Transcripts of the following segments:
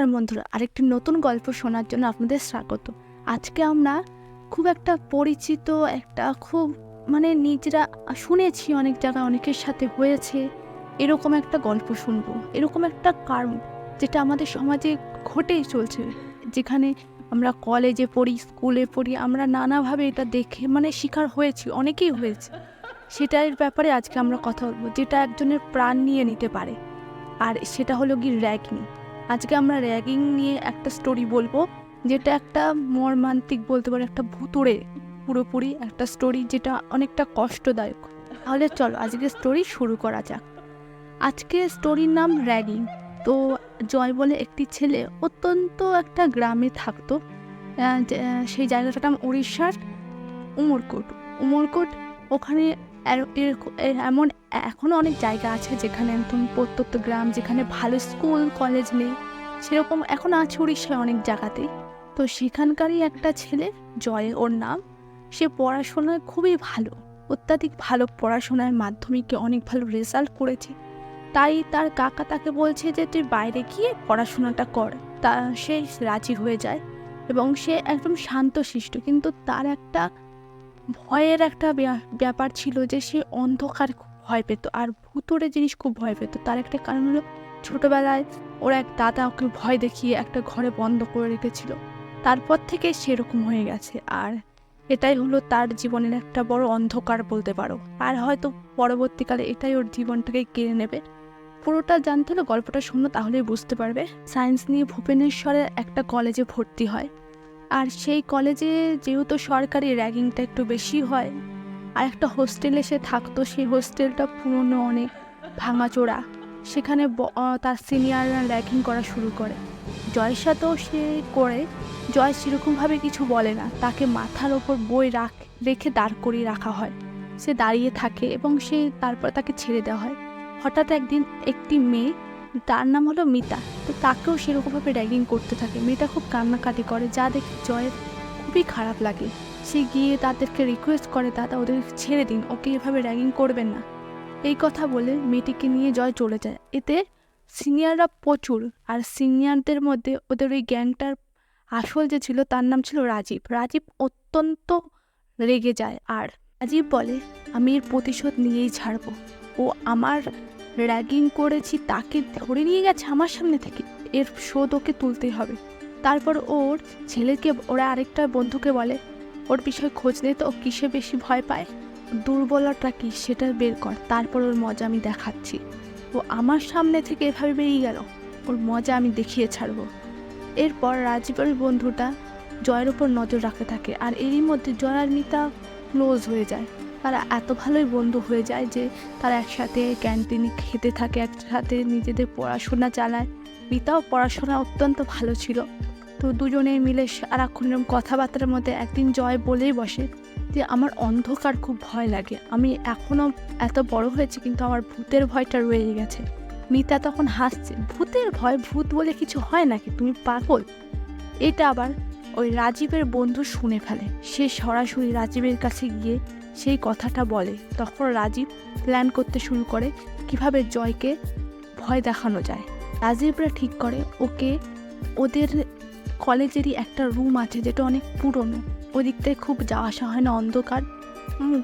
নমস্কার বন্ধুরা, আরেকটি নতুন গল্প শোনার জন্য আপনাদের স্বাগত। আজকে আমরা খুব একটা পরিচিত খুব নিজেরা শুনেছি, অনেক জায়গায় অনেকের সাথে হয়েছে, এরকম একটা গল্প শুনবো। এরকম একটা কারণ যেটা আমাদের সমাজে ঘটেই চলছে, যেখানে আমরা কলেজে পড়ি, স্কুলে পড়ি, আমরা নানাভাবে এটা দেখে শিকার হয়েছি, অনেকেই হয়েছে। সেটার ব্যাপারে আজকে আমরা কথা বলবো, যেটা একজনের প্রাণ নিয়ে নিতে পারে। আর সেটা হলো র্যাগিং। আজকে আমরা র্যাগিং নিয়ে একটা স্টোরি বলবো, যেটা একটা মর্মান্তিক বলতে পারে, একটা ভুতুড়ে পুরোপুরি একটা স্টোরি, যেটা অনেকটা কষ্টদায়ক। তাহলে চলো আজকে স্টোরি শুরু করা যাক। আজকে স্টোরির নাম র্যাগিং। তো জয় বলে একটি ছেলে অত্যন্ত একটা গ্রামে থাকতো। সেই জায়গাটার নাম উড়িষ্যার উমরকোট। ওখানে এমন এখনও অনেক জায়গা আছে যেখানে একদম প্রত্যন্ত গ্রাম, যেখানে ভালো স্কুল কলেজ নেই, সেরকম এখন আছে উড়িষ্যায় অনেক জায়গাতেই। তো সেখানকারই একটা ছেলে, জয় ওর নাম। সে পড়াশোনায় খুবই ভালো, অত্যাধিক ভালো পড়াশোনায়, মাধ্যমিকে অনেক ভালো রেজাল্ট করেছে। তাই তার কাকা তাকে বলছে যে তুই বাইরে গিয়ে পড়াশোনাটা কর। তা সে রাজি হয়ে যায় এবং সে একদম শান্তশিষ্ট, কিন্তু তার একটা ভয়ের একটা ব্যাপার ছিল, যে সে অন্ধকার খুব ভয় পেত আর ভুতুড়ে জিনিস খুব ভয় পেত। তার একটা কারণ হলো, ছোটবেলায় ওর এক দাদা ওকে ভয় দেখিয়ে একটা ঘরে বন্ধ করে রেখেছিল। তারপর থেকে সেরকম হয়ে গেছে, আর এটাই হলো তার জীবনের একটা বড় অন্ধকার বলতে পারো। আর হয়তো পরবর্তীকালে এটাই ওর জীবনটাকে কেড়ে নেবে। পুরোটা জানতে হলে গল্পটা শুনো, তাহলেই বুঝতে পারবে। সায়েন্স নিয়ে ভুবনেশ্বরের একটা কলেজে ভর্তি হয়। আর সেই কলেজে যেহেতু সরকারি, র্যাগিংটা একটু বেশি হয়। আর একটা হোস্টেলে সে থাকতো, সেই হোস্টেলটা পুরনো, অনেক ভাঙাচোরা। সেখানে তার সিনিয়ররা র্যাগিং করা শুরু করে। জয়ের সাথেও সে করে। জয় সেরকমভাবে কিছু বলে না, তাকে মাথার ওপর বই রেখে দাঁড় করিয়ে রাখা হয়। সে দাঁড়িয়ে থাকে এবং তারপর তাকে ছেড়ে দেওয়া হয়। হঠাৎ একদিন একটি মেয়ে, তার নাম হলো মিতা, তো তাকেও সেরকমভাবে র্যাগিং করতে থাকে। মেয়েটা খুব কান্নাকাটি করে, যা দেখে জয়ের খুবই খারাপ লাগে। সে গিয়ে তাদেরকে রিকোয়েস্ট করে, দাদা ওদের ছেড়ে দিন, ওকে এভাবে র্যাগিং করবেন না। এই কথা বলে মেয়েটিকে নিয়ে জয় চলে যায়। এতে সিনিয়ররা প্রচুর, আর সিনিয়রদের মধ্যে ওদের ওই গ্যাংটার আসল যে ছিল, তার নাম ছিল রাজীব। রাজীব অত্যন্ত রেগে যায়, আর রাজীব বলে, আমি এর প্রতিশোধ নিয়েই ছাড়বো। ও আমার র্যাগিং করেছি, তাকে ধরে নিয়ে গেছে আমার সামনে থেকে, এর শোধ ওকে তুলতেই হবে। তারপর ওর ছেলেকে, ওরা আরেকটা বন্ধুকে বলে, ওর বিষয়ে খোঁজ নেই তো, ও কিসে বেশি ভয় পায়, দুর্বলতা কি সেটা বের কর, তারপর ওর মজা আমি দেখাচ্ছি। ও আমার সামনে থেকে এভাবে বেরিয়ে গেল, ওর মজা আমি দেখিয়ে ছাড়বো। এরপর রাজীবের বন্ধুটা জয়ের উপর নজর রাখতে থাকে, আর এরই মধ্যে জয় আর মিতা ক্লোজ হয়ে যায়। তারা এত ভালোই বন্ধু হয়ে যায় যে তারা একসাথে ক্যান্টিনে খেতে থাকে, একসাথে নিজেদের পড়াশোনা চালায়। মিতাও পড়াশোনা অত্যন্ত ভালো ছিল। তো দুজনে মিলে সারাক্ষণ এরকম কথাবার্তার মধ্যে একদিন জয় বলেই বসে যে আমার অন্ধকার খুব ভয় লাগে, আমি এখনও এত বড় হয়েছি কিন্তু আমার ভূতের ভয়টা রয়ে গেছে। মিতা তখন হাসছে, ভূতের ভয়? ভূত বলে কিছু হয় নাকি, তুমি পাগল। এটা আবার ওই রাজীবের বন্ধু শুনে ফেলে। সে সরাসরি রাজীবের কাছে গিয়ে সেই কথাটা বলে। তখন রাজীব প্ল্যান করতে শুরু করে কিভাবে জয়কে ভয় দেখানো যায়। রাজীবরা ঠিক করে ওকে ওদের কলেজেরই একটা রুম আছে, যেটা অনেক পুরনো, ওই দিকটায় খুব যাওয়া আসা হয় না, অন্ধকার,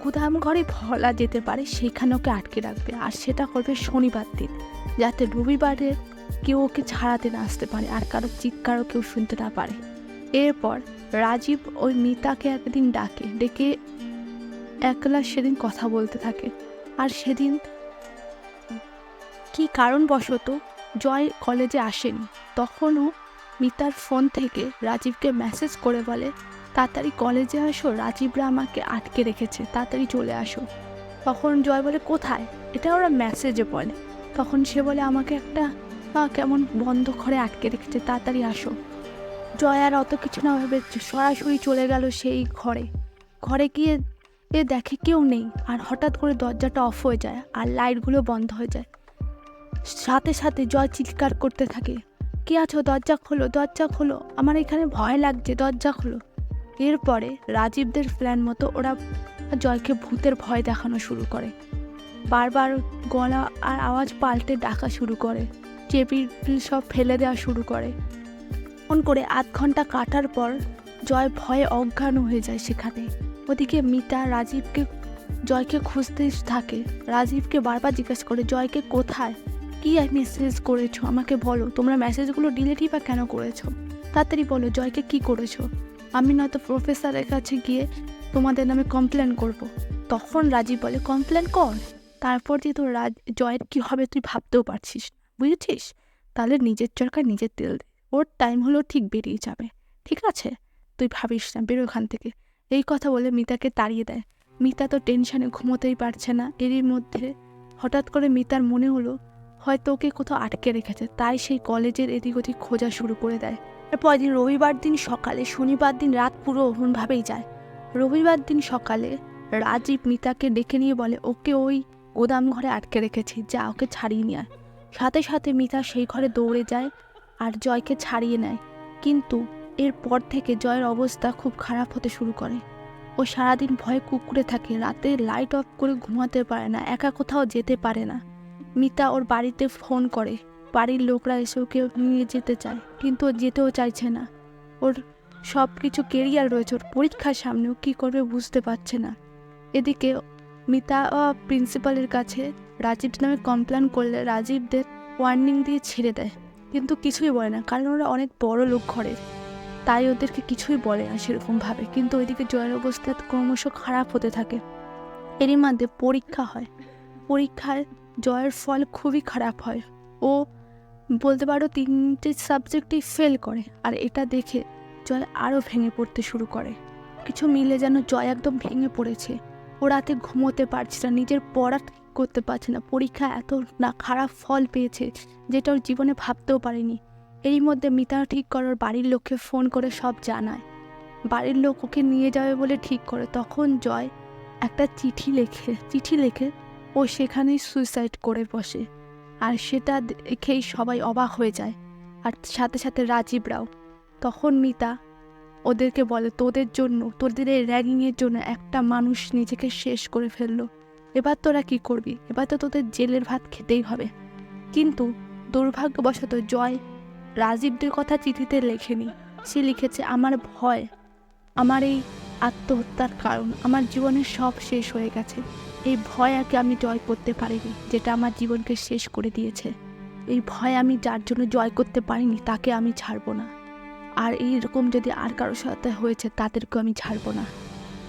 গুদাম ঘরে বলা যেতে পারে, সেখানে ওকে আটকে রাখবে। আর সেটা করবে শনিবার দিন, যাতে রবিবারে কেউ ওকে ছাড়াতে না আসতে পারে, আর কারো চিৎকারও কেউ শুনতে না পারে। এরপর রাজীব ওই মিতাকে একদিন ডেকে একলা সেদিন কথা বলতে থাকে। আর সেদিন কি কারণবশত জয় কলেজে আসেনি। তখনও মিতার ফোন থেকে রাজীবকে মেসেজ করে বলে, তাড়াতাড়ি কলেজে আসো, রাজীবরা আমাকে আটকে রেখেছে, তাড়াতাড়ি চলে আসো। তখন জয় বলে, কোথায়? এটা ওরা মেসেজে বলে। তখন সে বলে, আমাকে একটা কেমন বন্ধ ঘরে আটকে রেখেছে, তাড়াতাড়ি আসো। জয় আর অত কিছু না ভেবে সরাসরি চলে গেল সেই ঘরে গিয়ে দেখে কেউ নেই। আর হঠাৎ করে দরজাটা অফ হয়ে যায় আর লাইটগুলো বন্ধ হয়ে যায়। সাথে সাথে জয় চিৎকার করতে থাকে, কে আছো, দরজা খোলো, দরজা খোলো, আমার এখানে ভয় লাগছে, দরজা খোলো। এরপরে রাজীবদের প্ল্যান মতো ওরা জয়কে ভূতের ভয় দেখানো শুরু করে। বারবার গলা আর আওয়াজ পাল্টে ডাকা শুরু করে, টেবিল সব ফেলে দেওয়া শুরু করে। ফোন করে ৮ ঘন্টা কাটার পর জয় ভয়ে অজ্ঞান হয়ে যায় সেখানে। ওদিকে মিতা জয়কে খুঁজতে থাকে। রাজীবকে বারবার জিজ্ঞেস করে, জয়কে কোথায়, কি মেসেজ করেছো আমাকে বলো, তোমরা মেসেজগুলো ডিলিটই বা কেন করেছো, তাড়াতাড়ি বলো জয়কে কি করেছো, আমি নয়তো প্রফেসরের কাছে গিয়ে তোমাদের নামে কমপ্লেন করব। তখন রাজীব বলে, কমপ্লেন কর, তারপর যে তোর জয়ের কী হবে তুই ভাবতেও পারছিস না, বুঝেছিস, তাহলে নিজের চরকায় নিজের তেল দে, ওর টাইম হলো ঠিক বেরিয়ে যাবে, ঠিক আছে, তুই ভাবিস না, বেরো এখান থেকে। এই কথা বলে মিতাকে তাড়িয়ে দেয়। মিতা তো টেনশনে ঘুমোতেই পারছে না। এরই মধ্যে হঠাৎ করে মিতার মনে হলো হয়তো ওকে কোথাও আটকে রেখেছে, তাই সেই কলেজের এদিক ওদিক খোঁজা শুরু করে দেয়। এরপর দিন রবিবার দিন সকালে, শনিবার দিন রাত পুরো ওরকমভাবেই যায়। রবিবার দিন সকালে রাজীব মিতাকে ডেকে নিয়ে বলে, ওকে ওই গোদাম ঘরে আটকে রেখেছি, যা ওকে ছাড়িয়ে নিয়ে আয়। সাথে সাথে মিতা সেই ঘরে দৌড়ে যায় আর জয়কে ছাড়িয়ে নেয়। কিন্তু এরপর থেকে জয়ের অবস্থা খুব খারাপ হতে শুরু করে। ও সারাদিন ভয়ে কুঁকড়ে থাকে, রাতে লাইট অফ করে ঘুমাতে পারে না, একা কোথাও যেতে পারে না। মিতা ওর বাড়িতে ফোন করে, বাড়ির লোকরা এসে ওকে নিয়ে যেতে চায়, কিন্তু ও যেতেও চাইছে না। ওর সব কিছু কেরিয়ার রয়েছে, ওর পরীক্ষার সামনেও কী করবে বুঝতে পারছে না। এদিকে মিতা প্রিন্সিপালের কাছে রাজীব নামে কমপ্লেন করলে রাজীবদের ওয়ার্নিং দিয়ে ছেড়ে দেয়, কিন্তু কিছুই বলে না, কারণ ওরা অনেক বড় লোক ঘরের, তাই ওদেরকে কিছুই বলে না সেরকমভাবে। কিন্তু ওইদিকে জয়ের অবস্থা ক্রমশ খারাপ হতে থাকে। এরই মধ্যে পরীক্ষা হয়। পরীক্ষায় জয়ের ফল খুবই খারাপ হয়। ও বলতে পারো 3টে সাবজেক্টেই ফেল করে। আর এটা দেখে জয় আরও ভেঙে পড়তে শুরু করে। কিছু মিলে যেন জয় একদম ভেঙে পড়েছে। ও রাতে ঘুমোতে পারছে না, নিজের পড়া ঠিক করতে পারছে না। পরীক্ষা এত না খারাপ ফল পেয়েছে যেটা ওর জীবনে ভাবতেও পারেনি। এরই মধ্যে মিতা ঠিক করে ওর বাড়ির লোককে ফোন করে সব জানায়। বাড়ির লোক ওকে নিয়ে যাবে বলে ঠিক করে। তখন জয় একটা চিঠি লেখে ও সেখানেই সুইসাইড করে বসে। আর সেটা দেখেই সবাই অবাক হয়ে যায়, আর সাথে সাথে রাজীবরাও। তখন মিতা ওদেরকে বলে, তোদের জন্য, তোদের এই র্যাগিংয়ের জন্য একটা মানুষ নিজেকে শেষ করে ফেললো, এবার তোরা কি করবি, এবার তো তোদের জেলের ভাত খেতেই হবে। কিন্তু দুর্ভাগ্যবশত জয় রাজীবদের কথা চিঠিতে লেখেনি। সে লিখেছে, আমার ভয়, আমার এই আত্মহত্যার কারণ, আমার জীবনের সব শেষ হয়ে গেছে, এই ভয় আগে আমি জয় করতে পারিনি, যেটা আমার জীবনকে শেষ করে দিয়েছে। এই ভয় আমি যার জন্য জয় করতে পারিনি তাকে আমি ছাড়বো না। আর এইরকম যদি আর কারোর সাথে হয়েছে তাদেরকেও আমি ছাড়বো না।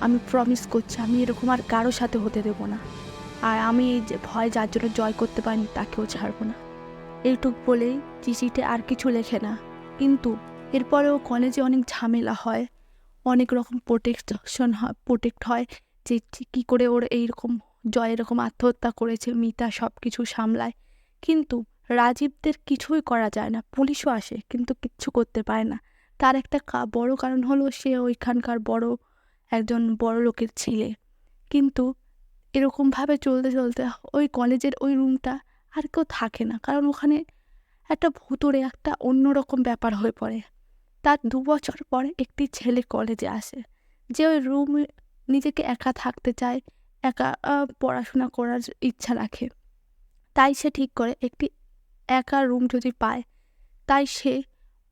আমি প্রমিস করছি আমি এরকম আর কারোর সাথে হতে দেবো না। আর আমি এই যে ভয় যার জন্য জয় করতে পারিনি তাকেও ছাড়বো না। এইটুক বলেই চিঠিতে আর কিছু লেখে না। কিন্তু এরপরেও কলেজে অনেক ঝামেলা হয়, অনেক রকম প্রোটেক্ট হয় যে কী করে ওর এইরকম জয় এরকম আত্মহত্যা করেছে, মিতা সব কিছু সামলায়। কিন্তু রাজীবদের কিছুই করা যায় না, পুলিশও আসে কিন্তু কিচ্ছু করতে পারে না। তার একটা বড় কারণ হলো সে ওইখানকার একজন বড় লোকের ছেলে। কিন্তু এরকমভাবে চলতে চলতে ওই কলেজের ওই রুমটা আর কেউ থাকে না, কারণ ওখানে একটা ভুতুড়ে একটা অন্যরকম ব্যাপার হয়ে পড়ে। তার 2 বছর পরে একটি ছেলে কলেজে আসে, যে ওই রুমে নিজেকে একা থাকতে চায়, একা পড়াশোনা করার ইচ্ছা রাখে। তাই সে ঠিক করে একটি একা রুম যদি পায়, তাই সে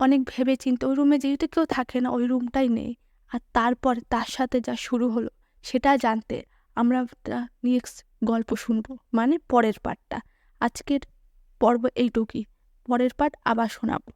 অনেক ভেবে চিন্তে ওই রুমে যেহেতু কেউ থাকে না ওই রুমটাই নেই। আর তারপর তার সাথে যা শুরু হলো সেটা জানতে আমরা নেক্সট গল্প শুনবো, মানে পরের পার্টটা। আজকের পর্ব এইটুকুই, পরের পার্ট আবার শোনাবো।